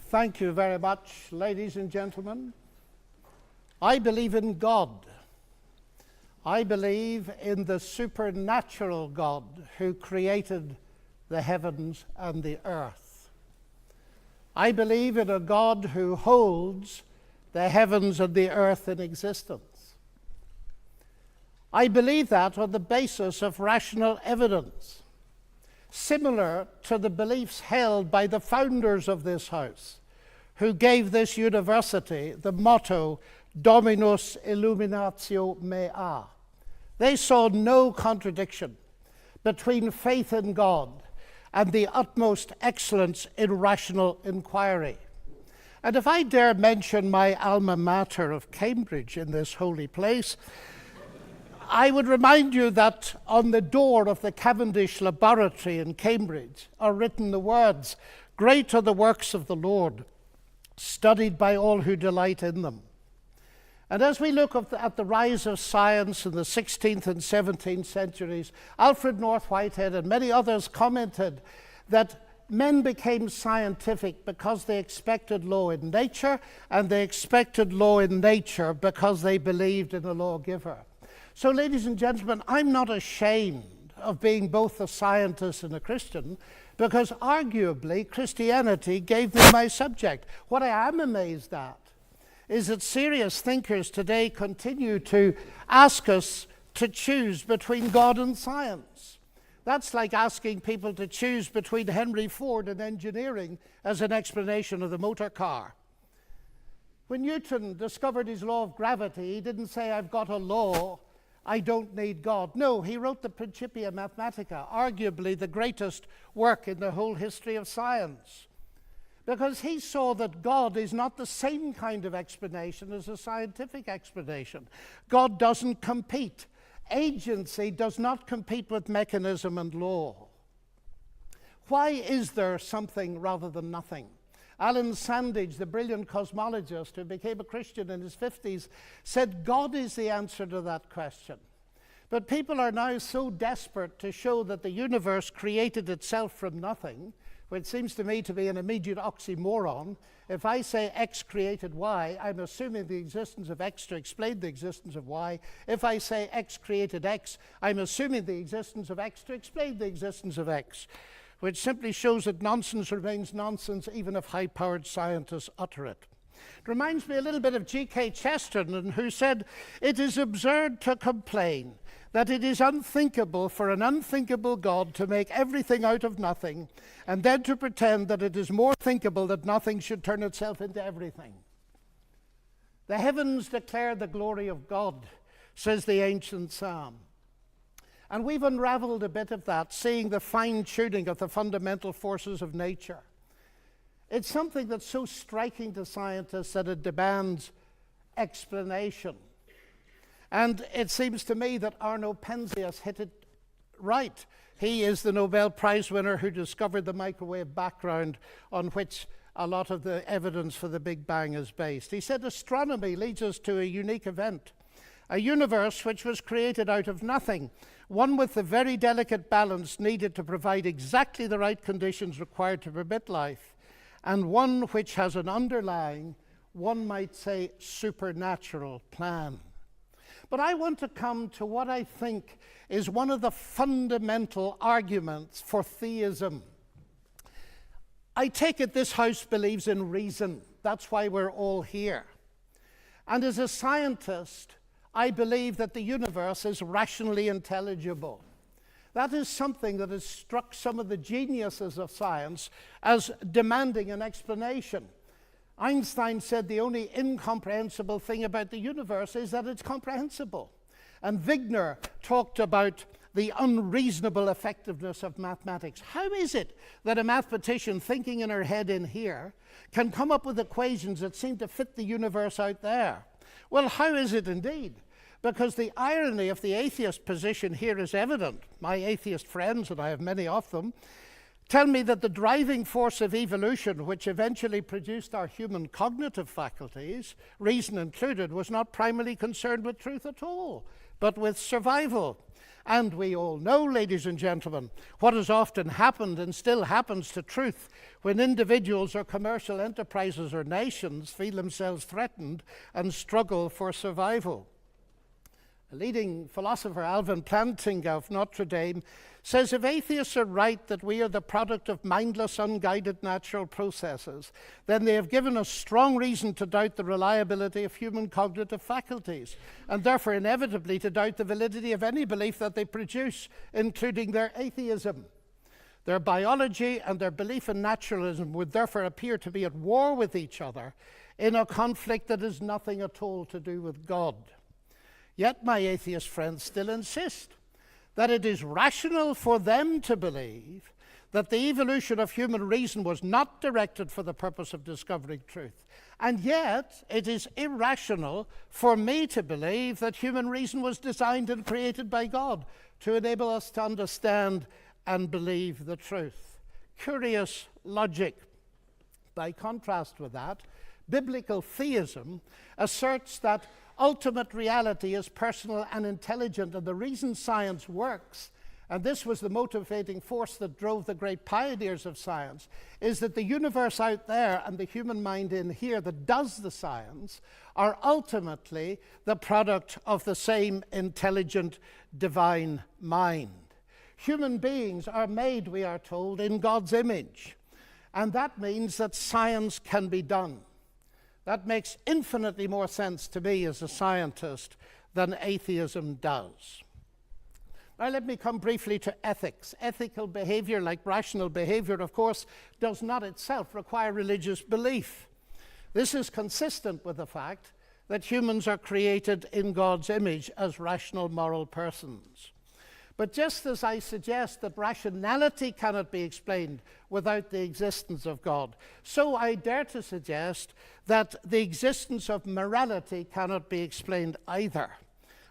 Thank you very much, ladies and gentlemen. I believe in God. I believe in the supernatural God who created the heavens and the earth. I believe in a God who holds the heavens and the earth in existence. I believe that on the basis of rational evidence, similar to the beliefs held by the founders of this house, who gave this university the motto, Dominus Illuminatio Mea. They saw no contradiction between faith in God and the utmost excellence in rational inquiry. And if I dare mention my alma mater of Cambridge in this holy place, I would remind you that on the door of the Cavendish Laboratory in Cambridge are written the words, "Great are the works of the Lord, studied by all who delight in them." And as we look at the rise of science in the 16th and 17th centuries, Alfred North Whitehead and many others commented that men became scientific because they expected law in nature, and they expected law in nature because they believed in a lawgiver. So, ladies and gentlemen, I'm not ashamed of being both a scientist and a Christian, because arguably Christianity gave me my subject. What I am amazed at is that serious thinkers today continue to ask us to choose between God and science. That's like asking people to choose between Henry Ford and engineering as an explanation of the motor car. When Newton discovered his law of gravity, he didn't say, "I've got a law, I don't need God." No, he wrote the Principia Mathematica, arguably the greatest work in the whole history of science, because he saw that God is not the same kind of explanation as a scientific explanation. God doesn't compete. Agency does not compete with mechanism and law. Why is there something rather than nothing? Alan Sandage, the brilliant cosmologist who became a Christian in his 50s, said God is the answer to that question. But people are now so desperate to show that the universe created itself from nothing, which seems to me to be an immediate oxymoron. If I say X created Y, I'm assuming the existence of X to explain the existence of Y. If I say X created X, I'm assuming the existence of X to explain the existence of X, which simply shows that nonsense remains nonsense even if high-powered scientists utter it. It reminds me a little bit of G.K. Chesterton, who said, "It is absurd to complain that it is unthinkable for an unthinkable God to make everything out of nothing, and then to pretend that it is more thinkable that nothing should turn itself into everything." The heavens declare the glory of God, says the ancient psalm. And we've unraveled a bit of that, seeing the fine-tuning of the fundamental forces of nature. It's something that's so striking to scientists that it demands explanation. And it seems to me that Arno Penzias hit it right. He is the Nobel Prize winner who discovered the microwave background on which a lot of the evidence for the Big Bang is based. He said astronomy leads us to a unique event, a universe which was created out of nothing, one with the very delicate balance needed to provide exactly the right conditions required to permit life, and one which has an underlying, one might say, supernatural plan. But I want to come to what I think is one of the fundamental arguments for theism. I take it this house believes in reason. That's why we're all here. And as a scientist, I believe that the universe is rationally intelligible. That is something that has struck some of the geniuses of science as demanding an explanation. Einstein said the only incomprehensible thing about the universe is that it's comprehensible. And Wigner talked about the unreasonable effectiveness of mathematics. How is it that a mathematician thinking in her head in here can come up with equations that seem to fit the universe out there? Well, how is it indeed? Because the irony of the atheist position here is evident. My atheist friends, and I have many of them, tell me that the driving force of evolution, which eventually produced our human cognitive faculties, reason included, was not primarily concerned with truth at all, but with survival. And we all know, ladies and gentlemen, what has often happened and still happens to truth when individuals or commercial enterprises or nations feel themselves threatened and struggle for survival. A leading philosopher, Alvin Plantinga of Notre Dame, says if atheists are right that we are the product of mindless, unguided natural processes, then they have given us strong reason to doubt the reliability of human cognitive faculties, and therefore inevitably to doubt the validity of any belief that they produce, including their atheism. Their biology and their belief in naturalism would therefore appear to be at war with each other in a conflict that has nothing at all to do with God. Yet my atheist friends still insist that it is rational for them to believe that the evolution of human reason was not directed for the purpose of discovering truth. And yet, it is irrational for me to believe that human reason was designed and created by God to enable us to understand and believe the truth. Curious logic. By contrast with that, biblical theism asserts that ultimate reality is personal and intelligent, and the reason science works, and this was the motivating force that drove the great pioneers of science, is that the universe out there and the human mind in here that does the science are ultimately the product of the same intelligent divine mind. Human beings are made, we are told, in God's image, and that means that science can be done. That makes infinitely more sense to me as a scientist than atheism does. Now let me come briefly to ethics. Ethical behavior, like rational behavior, of course, does not itself require religious belief. This is consistent with the fact that humans are created in God's image as rational moral persons. But just as I suggest that rationality cannot be explained without the existence of God, so I dare to suggest that the existence of morality cannot be explained either.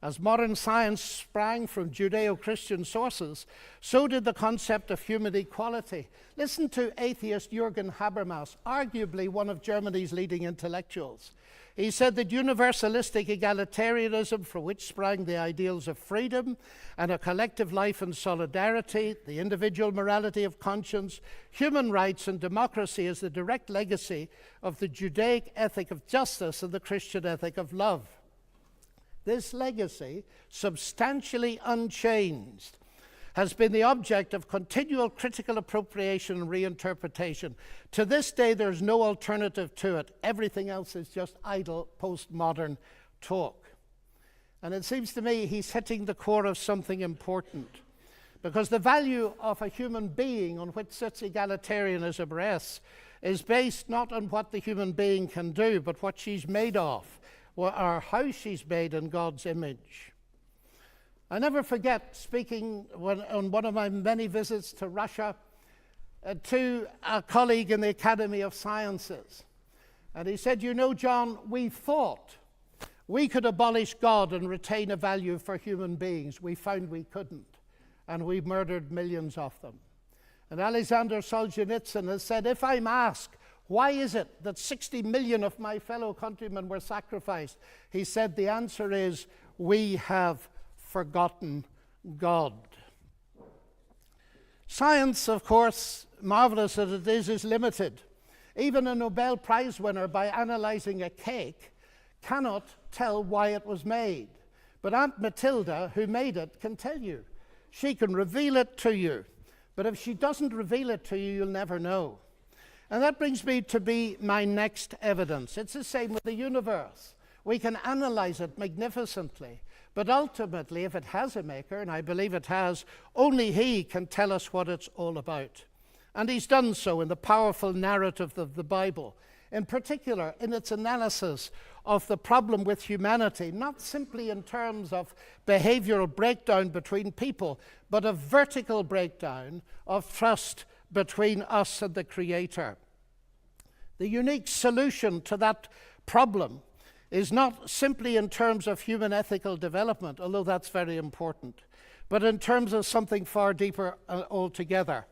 As modern science sprang from Judeo-Christian sources, so did the concept of human equality. Listen to atheist Jürgen Habermas, arguably one of Germany's leading intellectuals. He said that universalistic egalitarianism, from which sprang the ideals of freedom and a collective life and solidarity, the individual morality of conscience, human rights and democracy, is the direct legacy of the Judaic ethic of justice and the Christian ethic of love. This legacy, substantially unchanged, has been the object of continual critical appropriation and reinterpretation. To this day, there's no alternative to it. Everything else is just idle postmodern talk. And it seems to me he's hitting the core of something important, because the value of a human being on which such egalitarianism rests is based not on what the human being can do, but what she's made of, or how she's made in God's image. I never forget speaking on one of my many visits to Russia to a colleague in the Academy of Sciences. And he said, "You know, John, we thought we could abolish God and retain a value for human beings. We found we couldn't, and we murdered millions of them." And Alexander Solzhenitsyn has said, "If I'm asked, why is it that 60 million of my fellow countrymen were sacrificed?" He said, the answer is, we have forgotten God. Science, of course, marvelous as it is limited. Even a Nobel Prize winner, by analyzing a cake, cannot tell why it was made. But Aunt Matilda, who made it, can tell you. She can reveal it to you. But if she doesn't reveal it to you, you'll never know. And that brings me to my next evidence. It's the same with the universe. We can analyze it magnificently, but ultimately, if it has a maker, and I believe it has, only he can tell us what it's all about. And he's done so in the powerful narrative of the Bible, in particular in its analysis of the problem with humanity, not simply in terms of behavioral breakdown between people, but a vertical breakdown of trust between us and the Creator. The unique solution to that problem is not simply in terms of human ethical development, although that's very important, but in terms of something far deeper altogether.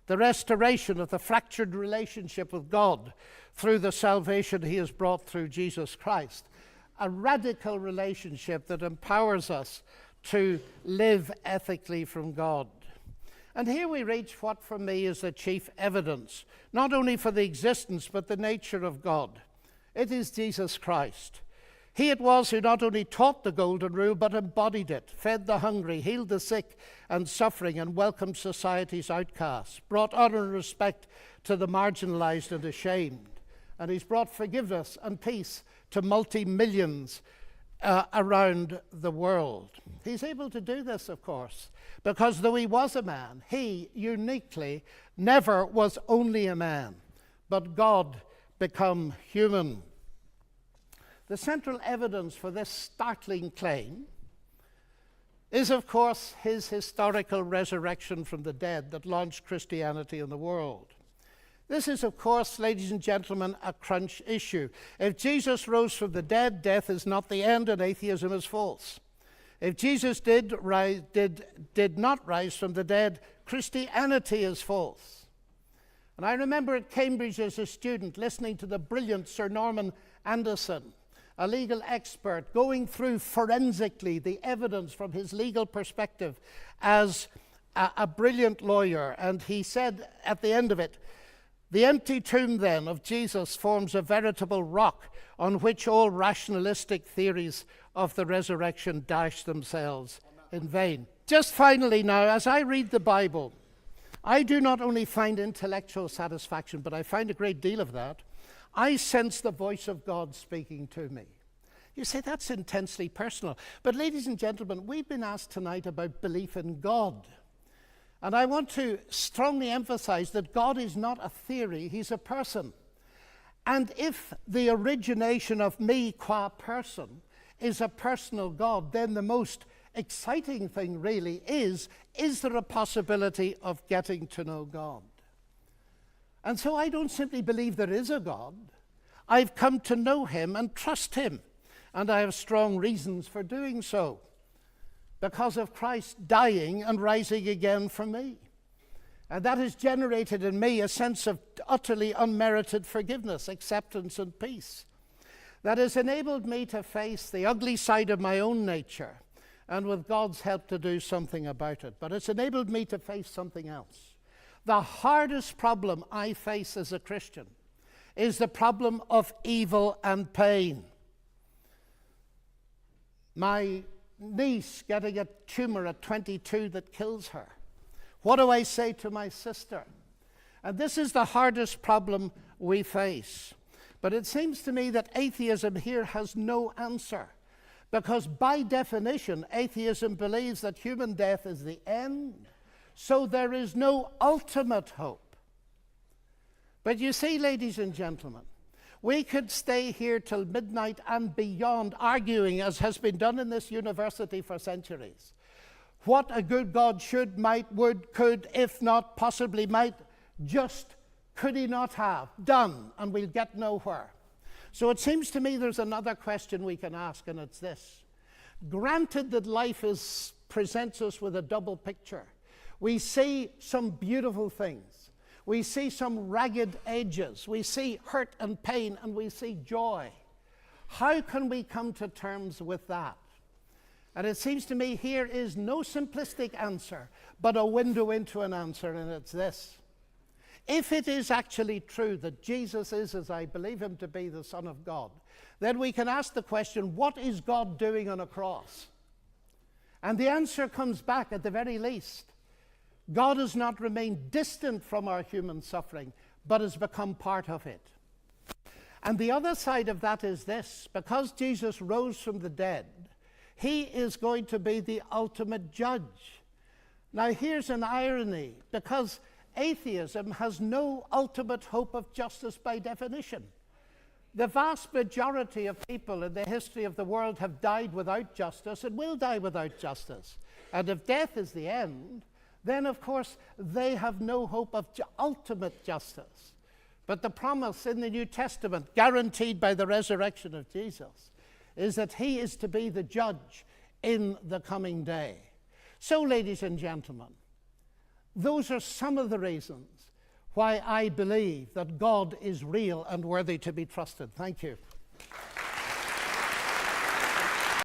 The restoration of the fractured relationship with God through the salvation he has brought through Jesus Christ. A radical relationship that empowers us to live ethically from God. And here we reach what for me is the chief evidence, not only for the existence but the nature of God. It is Jesus Christ. He it was who not only taught the golden rule but embodied it, fed the hungry, healed the sick and suffering, and welcomed society's outcasts, brought honor and respect to the marginalized and ashamed. And he's brought forgiveness and peace to multi-millions around the world. He's able to do this, of course, because though he was a man, he uniquely never was only a man, but God become human. The central evidence for this startling claim is, of course, his historical resurrection from the dead that launched Christianity in the world. This is, of course, ladies and gentlemen, a crunch issue. If Jesus rose from the dead, death is not the end and atheism is false. If Jesus did not rise from the dead, Christianity is false. And I remember at Cambridge as a student listening to the brilliant Sir Norman Anderson, a legal expert, going through forensically the evidence from his legal perspective as a brilliant lawyer. And he said at the end of it, "The empty tomb, then, of Jesus forms a veritable rock on which all rationalistic theories of the resurrection dash themselves in vain." Just finally now, as I read the Bible, I do not only find intellectual satisfaction, but I find a great deal of that. I sense the voice of God speaking to me. You say, that's intensely personal. But ladies and gentlemen, we've been asked tonight about belief in God. And I want to strongly emphasize that God is not a theory, he's a person. And if the origination of me qua person is a personal God, then the most exciting thing really is there a possibility of getting to know God? And so I don't simply believe there is a God. I've come to know him and trust him. And I have strong reasons for doing so, because of Christ dying and rising again for me. And that has generated in me a sense of utterly unmerited forgiveness, acceptance, and peace. That has enabled me to face the ugly side of my own nature, and with God's help to do something about it. But it's enabled me to face something else. The hardest problem I face as a Christian is the problem of evil and pain. My niece getting a tumor at 22 that kills her. What do I say to my sister? And this is the hardest problem we face. But it seems to me that atheism here has no answer, because by definition, atheism believes that human death is the end, so there is no ultimate hope. But you see, ladies and gentlemen, we could stay here till midnight and beyond arguing, as has been done in this university for centuries, what a good God should, might, would, could, if not, possibly might, just could he not have done, and we'll get nowhere. So it seems to me there's another question we can ask, and it's this. Granted that life presents us with a double picture. We see some beautiful things. We see some ragged edges. We see hurt and pain, and we see joy. How can we come to terms with that? And it seems to me here is no simplistic answer, but a window into an answer, and it's this. If it is actually true that Jesus is, as I believe him to be, the Son of God, then we can ask the question, what is God doing on a cross? And the answer comes back at the very least. God has not remained distant from our human suffering, but has become part of it. And the other side of that is this. Because Jesus rose from the dead, he is going to be the ultimate judge. Now here's an irony, because atheism has no ultimate hope of justice by definition. The vast majority of people in the history of the world have died without justice and will die without justice. And if death is the end, then of course they have no hope of ultimate justice. But the promise in the New Testament, guaranteed by the resurrection of Jesus, is that he is to be the judge in the coming day. So, ladies and gentlemen, those are some of the reasons why I believe that God is real and worthy to be trusted. Thank you.